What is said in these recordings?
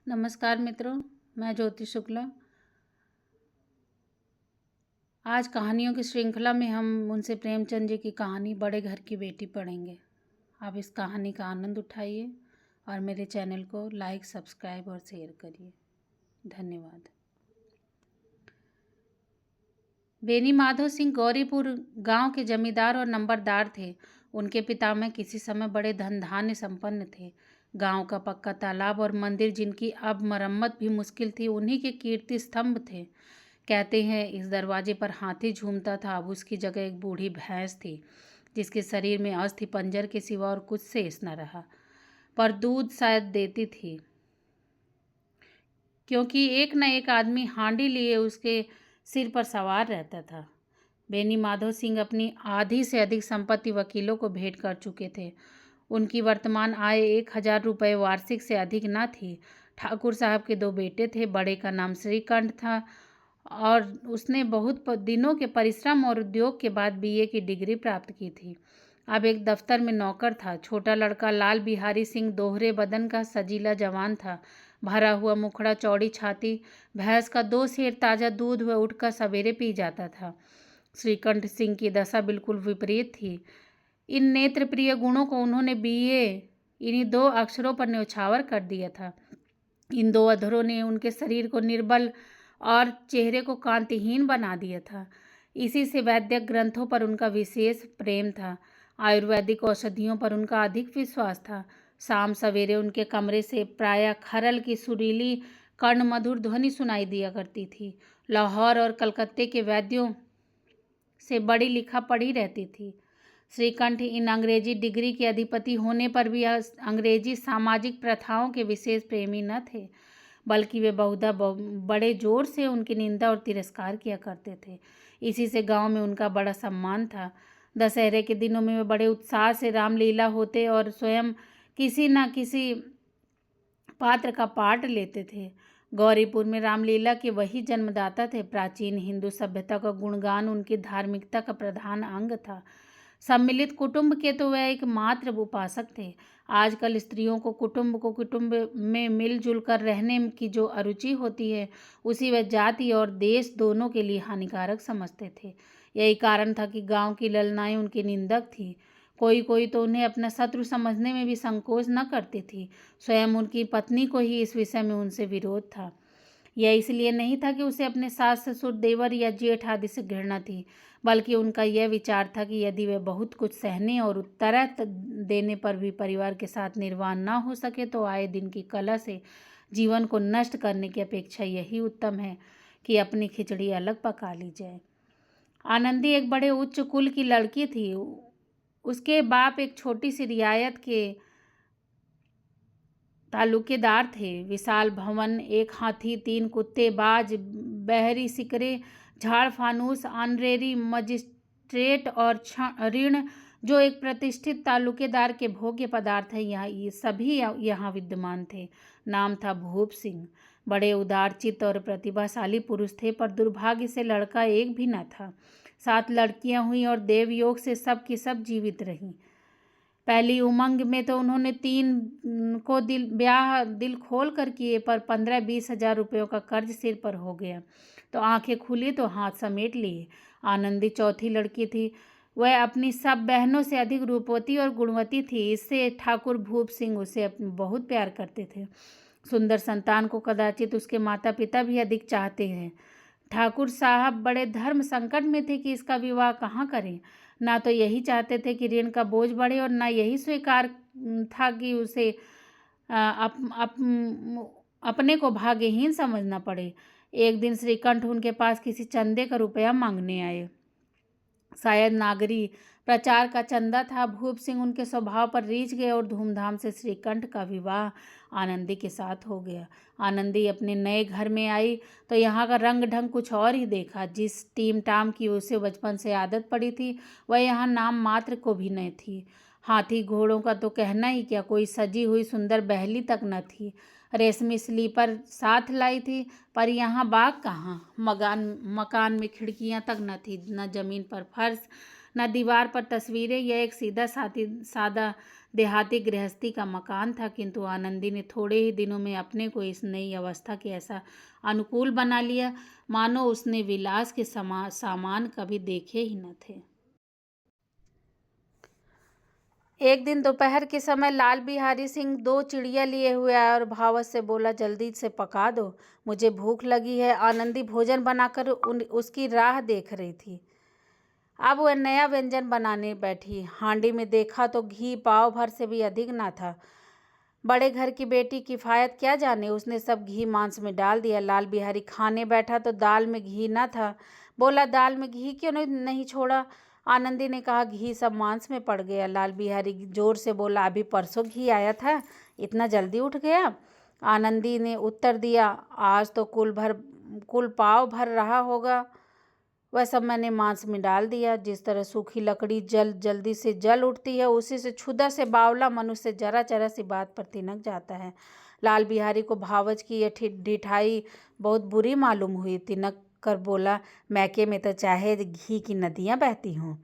नमस्कार मित्रों, मैं ज्योति शुक्ला। आज कहानियों की श्रृंखला में हम मुंशी प्रेमचंद जी की कहानी बड़े घर की बेटी पढ़ेंगे। आप इस कहानी का आनंद उठाइए और मेरे चैनल को लाइक, सब्सक्राइब और शेयर करिए। धन्यवाद। बेनी माधव सिंह गौरीपुर गांव के जमींदार और नंबरदार थे। उनके पिता में किसी समय बड़े धन धान्य संपन्न थे। गांव का पक्का तालाब और मंदिर, जिनकी अब मरम्मत भी मुश्किल थी, उन्हीं के कीर्ति स्तंभ थे। कहते हैं इस दरवाजे पर हाथी झूमता था। अब उसकी जगह एक बूढ़ी भैंस थी, जिसके शरीर में अस्थि पंजर के सिवा और कुछ शेष न रहा, पर दूध शायद देती थी, क्योंकि एक न एक आदमी हांडी लिए उसके सिर पर सवार रहता था। बेनी माधव सिंह अपनी आधी से अधिक संपत्ति वकीलों को भेंट कर चुके थे। उनकी वर्तमान आय 1,000 रुपये वार्षिक से अधिक न थी। ठाकुर साहब के 2 बेटे थे। बड़े का नाम श्रीकंठ था और उसने बहुत दिनों के परिश्रम और उद्योग के बाद बीए की डिग्री प्राप्त की थी। अब एक दफ्तर में नौकर था। छोटा लड़का लाल बिहारी सिंह दोहरे बदन का सजीला जवान था। भरा हुआ मुखड़ा, चौड़ी छाती, भैंस का 2 सेर ताज़ा दूध वह उठकर सवेरे पी जाता था। श्रीकंठ सिंह की दशा बिल्कुल विपरीत थी। इन नेत्र प्रिय गुणों को उन्होंने बीए इन्हीं 2 अक्षरों पर न्यौछावर कर दिया था। इन 2 अधरों ने उनके शरीर को निर्बल और चेहरे को कांतिहीन बना दिया था। इसी से वैद्यक ग्रंथों पर उनका विशेष प्रेम था। आयुर्वेदिक औषधियों पर उनका अधिक विश्वास था। शाम सवेरे उनके कमरे से प्रायः खरल की सुरीली कर्ण मधुर ध्वनि सुनाई दिया करती थी। लाहौर और कलकत्ते के वैद्यों से बड़ी लिखा पढ़ी रहती थी। श्रीकंठ इन अंग्रेजी डिग्री के अधिपति होने पर भी अंग्रेजी सामाजिक प्रथाओं के विशेष प्रेमी न थे, बल्कि वे बहुधा बड़े जोर से उनकी निंदा और तिरस्कार किया करते थे। इसी से गांव में उनका बड़ा सम्मान था। दशहरे के दिनों में वे बड़े उत्साह से रामलीला होते और स्वयं किसी न किसी पात्र का पाठ लेते थे। गौरीपुर में रामलीला के वही जन्मदाता थे। प्राचीन हिंदू सभ्यता का गुणगान उनकी धार्मिकता का प्रधान अंग था। सम्मिलित कुटुंब के तो वह एकमात्र उपासक थे। आजकल स्त्रियों को कुटुंब में मिलजुल कर रहने की जो अरुचि होती है, उसी वह जाति और देश दोनों के लिए हानिकारक समझते थे। यही कारण था कि गांव की ललनाएं उनकी निंदक थी। कोई तो उन्हें अपना शत्रु समझने में भी संकोच न करती थी। स्वयं उनकी पत्नी को ही इस विषय में उनसे विरोध था। यह इसलिए नहीं था कि उसे अपने सास ससुर, देवर या जेठ आदि से घृणा थी, बल्कि उनका यह विचार था कि यदि वे बहुत कुछ सहने और उत्तर देने पर भी परिवार के साथ निर्वाह न हो सके तो आए दिन की कला से जीवन को नष्ट करने की अपेक्षा यही उत्तम है कि अपनी खिचड़ी अलग पका ली जाए। आनंदी एक बड़े उच्च कुल की लड़की थी। उसके बाप एक छोटी सी रियायत के तालुकेदार थे। विशाल भवन, 1 हाथी, 3 कुत्ते, बाज, बहरी सिकरे, झाड़ फानूस, ऑनरेरी मजिस्ट्रेट और ऋण, जो एक प्रतिष्ठित तालुकेदार के भोग्य पदार्थ है, ये सभी यहाँ विद्यमान थे। नाम था भूप सिंह। बड़े उदारचित्त और प्रतिभाशाली पुरुष थे, पर दुर्भाग्य से लड़का एक भी न था। 7 लड़कियां हुई और देवयोग से सब की सब जीवित रहीं। पहली उमंग में तो उन्होंने 3 को ब्याह दिल खोल कर किए, पर 15-20 हजार रुपयों का कर्ज सिर पर हो गया तो आंखें खुली तो हाथ समेट लिए। आनंदी चौथी लड़की थी। वह अपनी सब बहनों से अधिक रूपवती और गुणवती थी। इससे ठाकुर भूप सिंह उसे बहुत प्यार करते थे। सुंदर संतान को कदाचित उसके माता पिता भी अधिक चाहते हैं। ठाकुर साहब बड़े धर्म संकट में थे कि इसका विवाह कहाँ करें। ना तो यही चाहते थे कि ऋण का बोझ बढ़े और ना यही स्वीकार था कि उसे अपने को भाग्यहीन समझना पड़े। एक दिन श्रीकंठ उनके पास किसी चंदे का रुपया मांगने आए। शायद नागरी प्रचार का चंदा था। भूप सिंह उनके स्वभाव पर रीझ गए और धूमधाम से श्रीकंठ का विवाह आनंदी के साथ हो गया। आनंदी अपने नए घर में आई तो यहाँ का रंग ढंग कुछ और ही देखा। जिस टीम टाम की उसे बचपन से आदत पड़ी थी, वह यहाँ नाम मात्र को भी नहीं थी। हाथी घोड़ों का तो कहना ही क्या, कोई सजी हुई सुंदर बहली तक न थी। रेशमी स्लीपर साथ लाई थी, पर यहाँ बाग कहाँ। मकान में खिड़कियाँ तक न थी, न जमीन पर फर्श, न दीवार पर तस्वीरें। यह एक सादा देहाती गृहस्थी का मकान था, किंतु आनंदी ने थोड़े ही दिनों में अपने को इस नई अवस्था के ऐसा अनुकूल बना लिया मानो उसने विलास के सामान कभी देखे ही न थे। एक दिन दोपहर के समय लाल बिहारी सिंह 2 चिड़िया लिए हुए आया और भावत से बोला, जल्दी से पका दो, मुझे भूख लगी है। आनंदी भोजन बनाकर उसकी राह देख रही थी। अब वह नया व्यंजन बनाने बैठी। हांडी में देखा तो घी पाव भर से भी अधिक ना था। बड़े घर की बेटी किफायत क्या जाने, उसने सब घी मांस में डाल दिया। लाल बिहारी खाने बैठा तो दाल में घी न था। बोला, दाल में घी क्यों नहीं छोड़ा? आनंदी ने कहा, घी सब मांस में पड़ गया। लाल बिहारी जोर से बोला, अभी परसों घी आया था, इतना जल्दी उठ गया? आनंदी ने उत्तर दिया, आज तो कुल पाव भर रहा होगा, वह सब मैंने मांस में डाल दिया। जिस तरह सूखी लकड़ी जल्दी से जल उठती है, उसी से क्षुधा से बावला मनुष्य जरा जरा सी बात पर तिनक जाता है। लाल बिहारी को भावच की यह ढिठाई बहुत बुरी मालूम हुई। तिनक कर बोला, मैके में तो चाहे घी की नदियाँ बहती हों,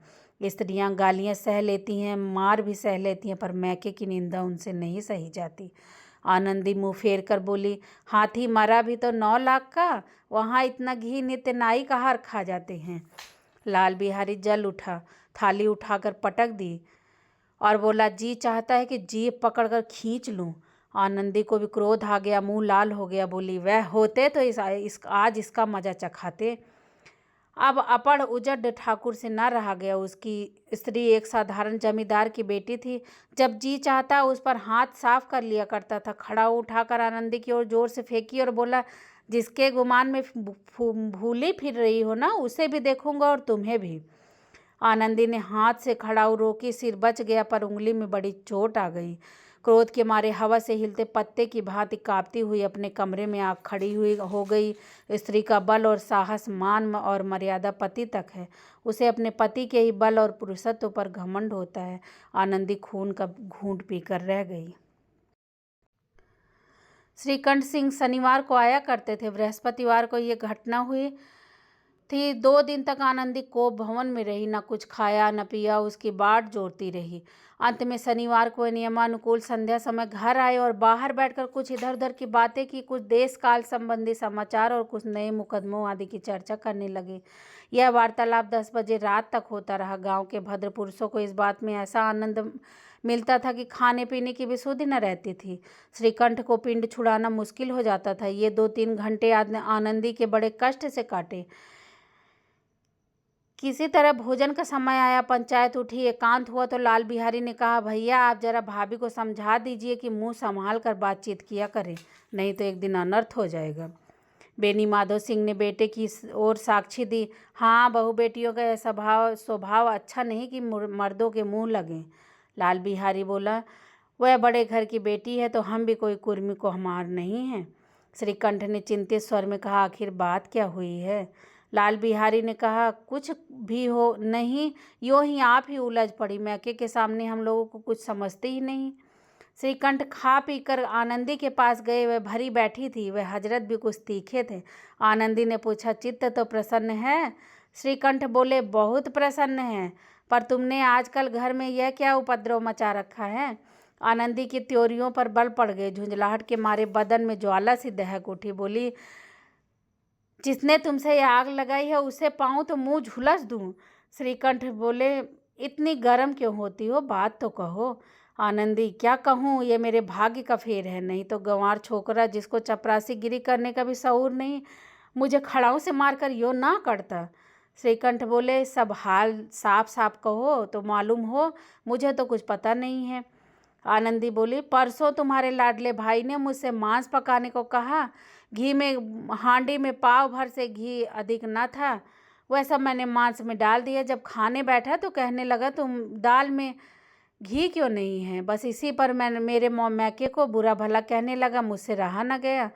स्त्रियाँ गालियाँ सह लेती हैं, मार भी सह लेती हैं, पर मैके की निंदा उनसे नहीं सही जाती। आनंदी मुंह फेर कर बोली, हाथी मरा भी तो 9 लाख का, वहाँ इतना घी नित्य नाई का हार खा जाते हैं। लाल बिहारी जल उठा, थाली उठाकर पटक दी और बोला, जी चाहता है कि जीभ पकड़कर खींच लूं। आनंदी को भी क्रोध आ गया, मुंह लाल हो गया। बोली, वह होते तो आज इसका मजा चखाते। अब अपड़ उजड़ ठाकुर से न रहा गया। उसकी स्त्री एक साधारण जमींदार की बेटी थी। जब जी चाहता उस पर हाथ साफ कर लिया करता था। खड़ा उठाकर आनंदी की ओर जोर से फेंकी और बोला, जिसके गुमान में भूली फिर रही हो ना, उसे भी देखूंगा और तुम्हें भी। आनंदी ने हाथ से खड़ाऊ रोकी, सिर बच गया, पर उंगली में बड़ी चोट आ गई। क्रोध के मारे हवा से हिलते पत्ते की भांति कांपती हुई अपने कमरे में आग खड़ी हुई हो गई। स्त्री का बल और साहस, मान और मर्यादा पति तक है। उसे अपने पति के ही बल और पुरुषत्व पर घमंड होता है। आनंदी खून का घूंट पीकर रह गई। श्रीकंठ सिंह शनिवार को आया करते थे। बृहस्पतिवार को ये घटना हुई थी। 2 दिन तक आनंदी कोप भवन में रही, न कुछ खाया न पिया, उसकी बाट जोड़ती रही। अंत में शनिवार को नियमानुकूल संध्या समय घर आए और बाहर बैठकर कुछ इधर उधर की बातें की, कुछ देश काल संबंधी समाचार और कुछ नए मुकदमों आदि की चर्चा करने लगे। यह वार्तालाप 10 बजे रात तक होता रहा। गांव के भद्र पुरुषों को इस बात में ऐसा आनंद मिलता था कि खाने पीने की भी सुधि न रहती थी। श्रीकंठ को पिंड छुड़ाना मुश्किल हो जाता था। ये 2-3 घंटे आनंदी के बड़े कष्ट से काटे। किसी तरह भोजन का समय आया, पंचायत उठी, एकांत हुआ तो लाल बिहारी ने कहा, भैया आप जरा भाभी को समझा दीजिए कि मुंह संभाल कर बातचीत किया करें, नहीं तो एक दिन अनर्थ हो जाएगा। बेनी माधव सिंह ने बेटे की ओर साक्षी दी, हाँ, बहू बेटियों का स्वभाव अच्छा नहीं कि मर्दों के मुंह लगे। लाल बिहारी बोला, वह बड़े घर की बेटी है तो हम भी कोई कुर्मी को हमार नहीं है। श्रीकंठ ने चिंतित स्वर में कहा, आखिर बात क्या हुई है? लाल बिहारी ने कहा, कुछ भी हो नहीं, यूं ही आप ही उलझ पड़ी। मैके के सामने हम लोगों को कुछ समझते ही नहीं। श्रीकंठ खा पी कर आनंदी के पास गए। वह भरी बैठी थी। वह हजरत भी कुछ तीखे थे। आनंदी ने पूछा, चित्त तो प्रसन्न है? श्रीकंठ बोले, बहुत प्रसन्न है, पर तुमने आजकल घर में यह क्या उपद्रव मचा रखा है? आनंदी की त्योरियों पर बल पड़ गए। झुंझलाहट के मारे बदन में ज्वाला सी दहक उठी। बोली, जिसने तुमसे ये आग लगाई है उसे पाऊं तो मुंह झुलस दूं। श्रीकंठ बोले, इतनी गर्म क्यों होती हो, बात तो कहो। आनंदी, क्या कहूँ, ये मेरे भाग्य का फेर है, नहीं तो गंवार छोकरा जिसको चपरासी गिरी करने का भी शऊर नहीं, मुझे खड़ाऊ से मारकर यो ना करता। श्रीकंठ बोले, सब हाल साफ साफ कहो तो मालूम हो, मुझे तो कुछ पता नहीं है। आनंदी बोली, परसों तुम्हारे लाडले भाई ने मुझसे मांस पकाने को कहा। घी में हांडी में पाव भर से घी अधिक न था, वह सब मैंने मांस में डाल दिया। जब खाने बैठा तो कहने लगा, तुम दाल में घी क्यों नहीं है? बस इसी पर मेरे मैके को बुरा भला कहने लगा। मुझसे रहा न गया।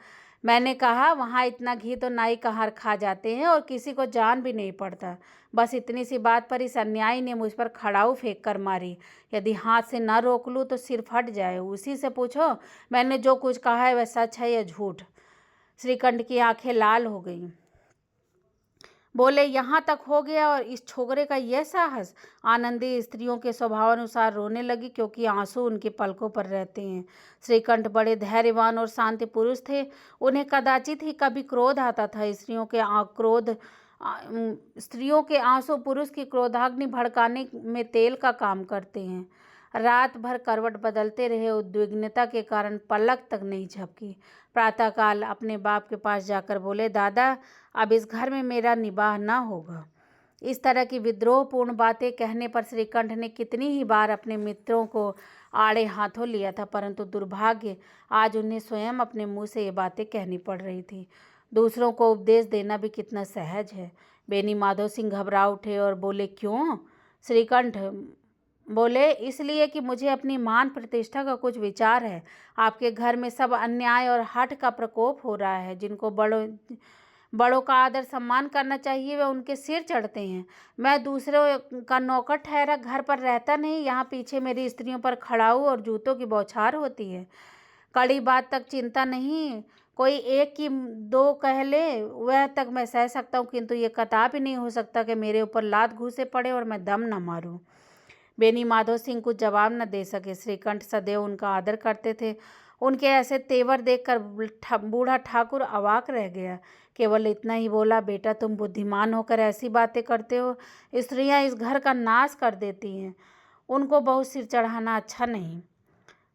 मैंने कहा, वहाँ इतना घी तो नाई का हार खा जाते हैं और किसी को जान भी नहीं पड़ता। बस इतनी सी बात पर इस अन्यायी ने मुझ पर खड़ाऊ फेंक कर मारी। यदि हाथ से न रोक लूँ तो सिर फट जाए। उसी से पूछो मैंने जो कुछ कहा है वह सच है या झूठ। श्रीकंठ की आंखें लाल हो गईं। बोले, यहाँ तक हो गया और इस छोकरे का यह साहस। आनंदी स्त्रियों के स्वभावानुसार रोने लगी, क्योंकि आंसू उनके पलकों पर रहते हैं। श्रीकंठ बड़े धैर्यवान और शांति पुरुष थे। उन्हें कदाचित ही कभी क्रोध आता था। स्त्रियों के आंसू पुरुष की क्रोधाग्नि भड़काने में तेल का काम करते हैं। रात भर करवट बदलते रहे, उद्विग्नता के कारण पलक तक नहीं झपकी। प्रातःकाल अपने बाप के पास जाकर बोले, दादा, अब इस घर में मेरा निबाह न होगा। इस तरह की विद्रोहपूर्ण बातें कहने पर श्रीकंठ ने कितनी ही बार अपने मित्रों को आड़े हाथों लिया था, परंतु दुर्भाग्य आज उन्हें स्वयं अपने मुंह से ये बातें कहनी पड़ रही थी। दूसरों को उपदेश देना भी कितना सहज है। बेनी माधव सिंह घबरा उठे और बोले, क्यों? श्रीकंठ बोले, इसलिए कि मुझे अपनी मान प्रतिष्ठा का कुछ विचार है। आपके घर में सब अन्याय और हठ का प्रकोप हो रहा है। जिनको बड़ों का आदर सम्मान करना चाहिए, वे उनके सिर चढ़ते हैं। मैं दूसरों का नौकर ठहरा घर पर रहता नहीं, यहाँ पीछे मेरी स्त्रियों पर खड़ाऊ और जूतों की बौछार होती है। कड़ी बात तक चिंता नहीं, कोई एक की दो कह ले, वह तक मैं सह सकता हूँ, किंतु ये कदापि नहीं हो सकता कि मेरे ऊपर लात घूसे पड़े और मैं दम न मारूं। बेनी माधव सिंह कुछ जवाब न दे सके। श्रीकंठ सदैव उनका आदर करते थे। उनके ऐसे तेवर देखकर बूढ़ा ठाकुर अवाक रह गया। केवल इतना ही बोला, बेटा, तुम बुद्धिमान होकर ऐसी बातें करते हो। स्त्रियां इस घर का नाश कर देती हैं, उनको बहुत सिर चढ़ाना अच्छा नहीं।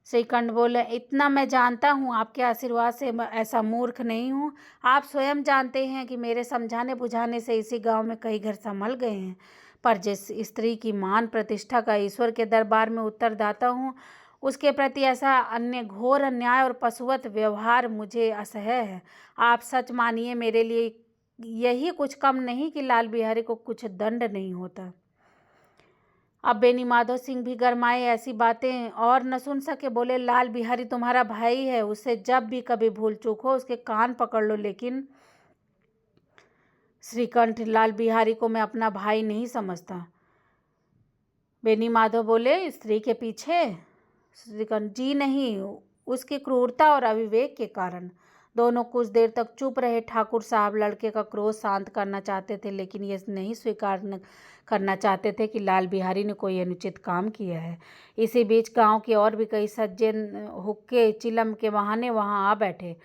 श्रीकंठ बोले, इतना मैं जानता हूँ, आपके आशीर्वाद से मैं ऐसा मूर्ख नहीं हूँ। आप स्वयं जानते हैं कि मेरे समझाने बुझाने से इसी गांव में कई घर संभल गए हैं, पर जिस स्त्री की मान प्रतिष्ठा का ईश्वर के दरबार में उत्तरदाता हूँ, उसके प्रति ऐसा अन्य घोर अन्याय और पशुवत व्यवहार मुझे असह्य है। आप सच मानिए, मेरे लिए यही कुछ कम नहीं कि लाल बिहारी को कुछ दंड नहीं होता। अब बेनी माधव सिंह भी गरमाए, ऐसी बातें और न सुन सके। बोले, लाल बिहारी तुम्हारा भाई है, उससे जब भी कभी भूल चूक हो उसके कान पकड़ लो। लेकिन श्रीकंठ, लाल बिहारी को मैं अपना भाई नहीं समझता। बेनी माधव बोले, स्त्री के पीछे? श्रीकंठ, जी नहीं, उसकी क्रूरता और अविवेक के कारण। दोनों कुछ देर तक चुप रहे। ठाकुर साहब लड़के का क्रोध शांत करना चाहते थे, लेकिन ये नहीं स्वीकार करना चाहते थे कि लाल बिहारी ने कोई अनुचित काम किया है। इसी बीच गांव के और भी कई सज्जन हुक्के चिलम के बहाने वहां आ बैठे।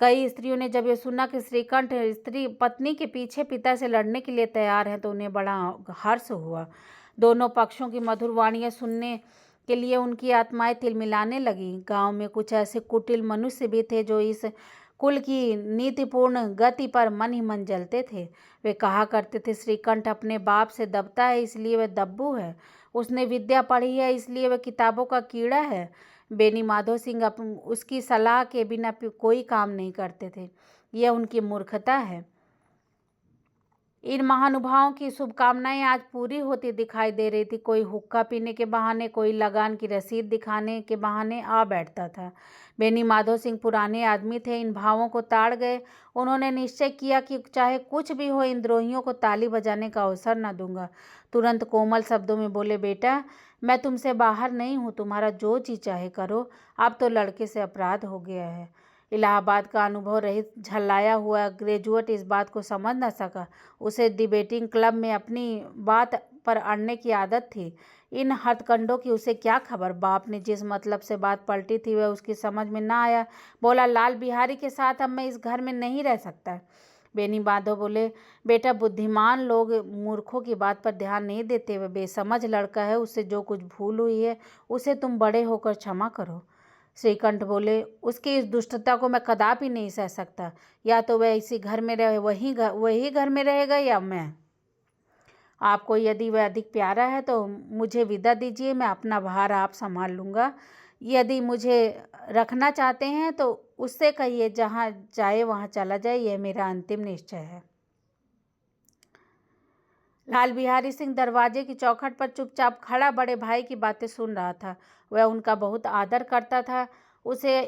कई स्त्रियों ने जब ये सुना कि श्रीकंठ स्त्री पत्नी के पीछे पिता से लड़ने के लिए तैयार हैं, तो उन्हें बड़ा हर्ष हुआ। दोनों पक्षों की मधुर वाणियां सुनने के लिए उनकी आत्माएं तिलमिलाने लगी। गांव में कुछ ऐसे कुटिल मनुष्य भी थे जो इस कुल की नीतिपूर्ण गति पर मन ही मन जलते थे। वे कहा करते थे, श्रीकंठ अपने बाप से दबता है इसलिए वह दब्बू है, उसने विद्या पढ़ी है इसलिए वह किताबों का कीड़ा है। बेनी माधव सिंह उसकी सलाह के बिना कोई काम नहीं करते थे। यह उनकी मूर्खता है। इन महानुभावों की शुभकामनाएं आज पूरी होती दिखाई दे रही थी। कोई हुक्का पीने के बहाने, कोई लगान की रसीद दिखाने के बहाने आ बैठता था। बेनी माधव सिंह पुराने आदमी थे, इन भावों को ताड़ गए। उन्होंने निश्चय किया कि चाहे कुछ भी हो, इन द्रोहियों को ताली बजाने का अवसर न दूंगा। तुरंत कोमल शब्दों में बोले, बेटा, मैं तुमसे बाहर नहीं हूँ, तुम्हारा जो जी चाहे करो। अब तो लड़के से अपराध हो गया है। इलाहाबाद का अनुभव रहित झल्लाया हुआ ग्रेजुएट इस बात को समझ न सका। उसे डिबेटिंग क्लब में अपनी बात पर अड़ने की आदत थी। इन हथकंडों की उसे क्या खबर। बाप ने जिस मतलब से बात पलटी थी वह उसकी समझ में ना आया। बोला, लाल बिहारी के साथ अब मैं इस घर में नहीं रह सकता। बेनी माधव बोले, बेटा, बुद्धिमान लोग मूर्खों की बात पर ध्यान नहीं देते। वह बेसमझ लड़का है, उससे जो कुछ भूल हुई है उसे तुम बड़े होकर क्षमा करो। श्रीकंठ बोले, उसकी इस दुष्टता को मैं कदापि नहीं सह सकता। या तो वह इसी घर में रहे, वही घर में रहेगा, या मैं। आपको यदि वह अधिक प्यारा है तो मुझे विदा दीजिए, मैं अपना भार आप संभाल लूँगा। यदि मुझे रखना चाहते हैं तो उससे कहिए जहाँ जाए वहाँ चला जाए, यह मेरा अंतिम निश्चय है। लाल बिहारी सिंह दरवाजे की चौखट पर चुपचाप खड़ा बड़े भाई की बातें सुन रहा था। वह उनका बहुत आदर करता था। उसे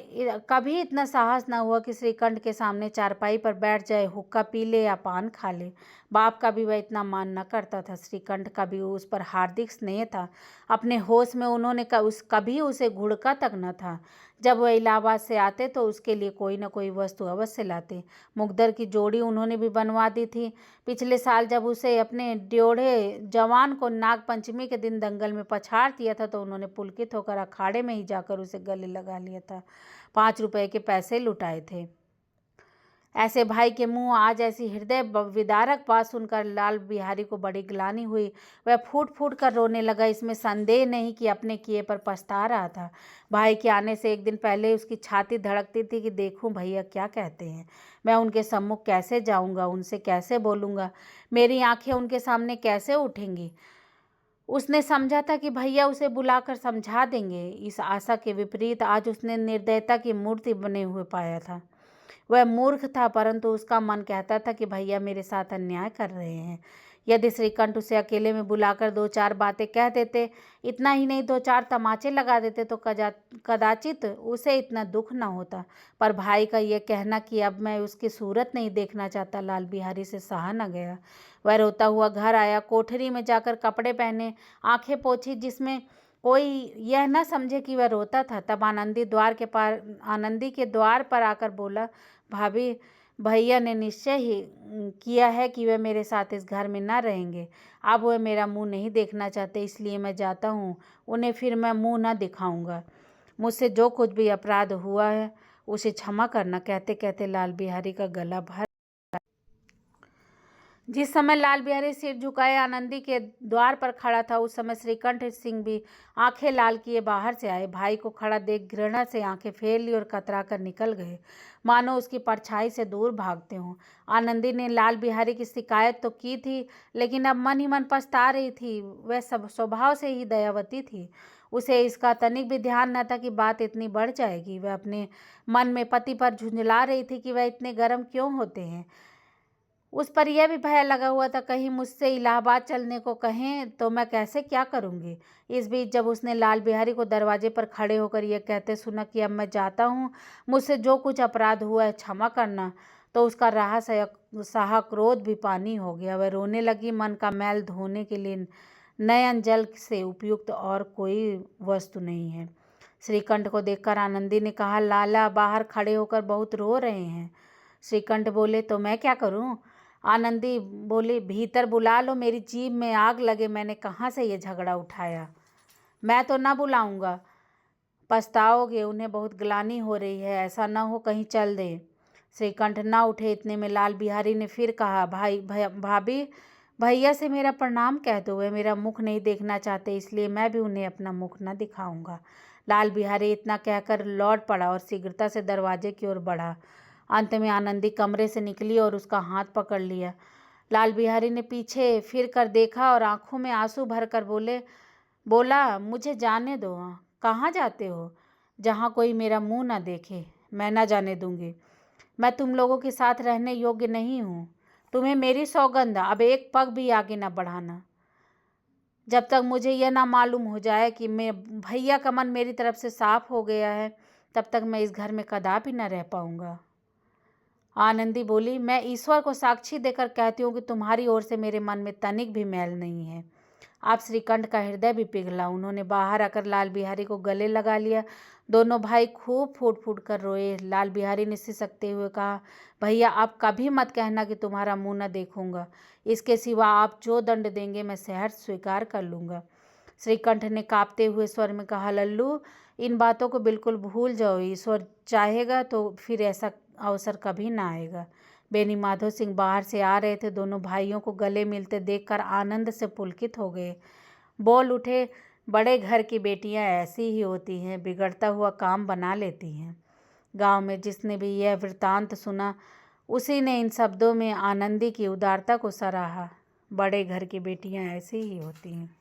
कभी इतना साहस न हुआ कि श्रीकंठ के सामने चारपाई पर बैठ जाए, हुक्का पी ले या पान खा ले। बाप का भी वह इतना मान न करता था। श्रीकंठ का भी उस पर हार्दिक स्नेह था। अपने होश में उन्होंने कभी उसे घुड़का तक न था। जब वह इलाहाबाद से आते तो उसके लिए कोई न कोई वस्तु अवश्य लाते। मुकद्दर की जोड़ी उन्होंने भी बनवा दी थी। पिछले साल जब उसे अपने ड्योढ़े जवान को नाग पंचमी के दिन दंगल में पछाड़ दिया था तो उन्होंने पुलकित होकर अखाड़े में ही जाकर उसे गले लगा लिया था। 5 रुपए के पैसे लुटाए थे। ऐसे भाई के मुंह आज ऐसी हृदय विदारक बात सुनकर लाल बिहारी को बड़ी ग्लानि हुई। वह फूट फूट कर रोने लगा। इसमें संदेह नहीं कि अपने किए पर पछता रहा था। भाई के आने से एक दिन पहले उसकी छाती धड़कती थी कि देखूं भैया क्या कहते हैं, मैं उनके सम्मुख कैसे जाऊंगा, उनसे कैसे बोलूंगा, मेरी आंखें उनके सामने कैसे उठेंगी। उसने समझा था कि भैया उसे बुलाकर समझा देंगे। इस आशा के विपरीत आज उसने निर्दयता की मूर्ति बने हुए पाया था। वह मूर्ख था, परंतु उसका मन कहता था कि भैया मेरे साथ अन्याय कर रहे हैं। यदि श्रीकंठ उसे अकेले में बुलाकर 2-4 बातें कह देते, इतना ही नहीं 2-4 तमाचे लगा देते तो कदाचित उसे इतना दुख न होता। पर भाई का यह कहना कि अब मैं उसकी सूरत नहीं देखना चाहता, लाल बिहारी से सहा न गया। वह रोता हुआ घर आया। कोठरी में जाकर कपड़े पहने, आंखें पोंछी जिसमें कोई यह न समझे कि वह रोता था। तब आनंदी के द्वार पर आकर बोला, भाभी, भैया ने निश्चय ही किया है कि वे मेरे साथ इस घर में न रहेंगे। अब वे मेरा मुंह नहीं देखना चाहते, इसलिए मैं जाता हूँ। उन्हें फिर मैं मुंह न दिखाऊंगा। मुझसे जो कुछ भी अपराध हुआ है उसे क्षमा करना। कहते कहते लाल बिहारी का गला भर। जिस समय लाल बिहारी सिर झुकाए आनंदी के द्वार पर खड़ा था, उस समय श्रीकंठ सिंह भी आंखें लाल किए बाहर से आए। भाई को खड़ा देख घृणा से आंखें फेर ली और कतरा कर निकल गए, मानो उसकी परछाई से दूर भागते हों। आनंदी ने लाल बिहारी की शिकायत तो की थी, लेकिन अब मन ही मन पछता रही थी। वह सब स्वभाव से ही दयावती थी। उसे इसका तनिक भी ध्यान न था कि बात इतनी बढ़ जाएगी। वह अपने मन में पति पर झुंझला रही थी कि वह इतने गर्म क्यों होते हैं। उस पर यह भी भय लगा हुआ था, कहीं मुझसे इलाहाबाद चलने को कहें तो मैं कैसे क्या करूंगी। इस बीच जब उसने लाल बिहारी को दरवाजे पर खड़े होकर यह कहते सुना कि अब मैं जाता हूँ, मुझसे जो कुछ अपराध हुआ है क्षमा करना, तो उसका रहा सहा क्रोध भी पानी हो गया। वह रोने लगी। मन का मैल धोने के लिए नयन जल से उपयुक्त और कोई वस्तु नहीं है। श्रीकंठ को देखकर आनंदी ने कहा, लाला बाहर खड़े होकर बहुत रो रहे हैं। श्रीकंठ बोले, तो मैं क्या करूं? आनंदी बोली, भीतर बुला लो, मेरी जीभ में आग लगे, मैंने कहाँ से ये झगड़ा उठाया। मैं तो न बुलाऊंगा, पछताओगे, उन्हें बहुत ग्लानि हो रही है, ऐसा न हो कहीं चल दे। श्रीकंठ न उठे। इतने में लाल बिहारी ने फिर कहा, भाभी, भैया से मेरा प्रणाम कह दो, वे मेरा मुख नहीं देखना चाहते, इसलिए मैं भी उन्हें अपना मुख न दिखाऊंगा। लाल बिहारी इतना कहकर लौट पड़ा और शीघ्रता से दरवाजे की ओर बढ़ा। अंत में आनंदी कमरे से निकली और उसका हाथ पकड़ लिया। लाल बिहारी ने पीछे फिर कर देखा और आंखों में आंसू भरकर बोला, मुझे जाने दो। कहाँ जाते हो? जहाँ कोई मेरा मुंह न देखे। मैं न जाने दूंगी। मैं तुम लोगों के साथ रहने योग्य नहीं हूँ। तुम्हें मेरी सौगंध, अब एक पग भी आगे न बढ़ाना। जब तक मुझे यह ना मालूम हो जाए कि मैं भैया का मन मेरी तरफ से साफ हो गया है, तब तक मैं इस घर में कदापि न रह पाऊंगा। आनंदी बोली, मैं ईश्वर को साक्षी देकर कहती हूँ कि तुम्हारी ओर से मेरे मन में तनिक भी मैल नहीं है। आप श्रीकंठ का हृदय भी पिघला। उन्होंने बाहर आकर लाल बिहारी को गले लगा लिया। दोनों भाई खूब फूट फूट कर रोए। लाल बिहारी ने सिसकते हुए कहा, भैया आप कभी मत कहना कि तुम्हारा मुंह न देखूंगा। इसके सिवा आप जो दंड देंगे मैं सहर्ष स्वीकार कर लूँगा। श्रीकंठ ने कांपते हुए स्वर में कहा, लल्लू, इन बातों को बिल्कुल भूल जाओ। ईश्वर चाहेगा तो फिर ऐसा अवसर कभी ना आएगा। बेनी माधो सिंह बाहर से आ रहे थे। दोनों भाइयों को गले मिलते देखकर आनंद से पुलकित हो गए। बोल उठे, बड़े घर की बेटियां ऐसी ही होती हैं, बिगड़ता हुआ काम बना लेती हैं। गांव में जिसने भी यह वृत्तांत सुना, उसी ने इन शब्दों में आनंदी की उदारता को सराहा। बड़े घर की बेटियां ऐसी ही होती हैं।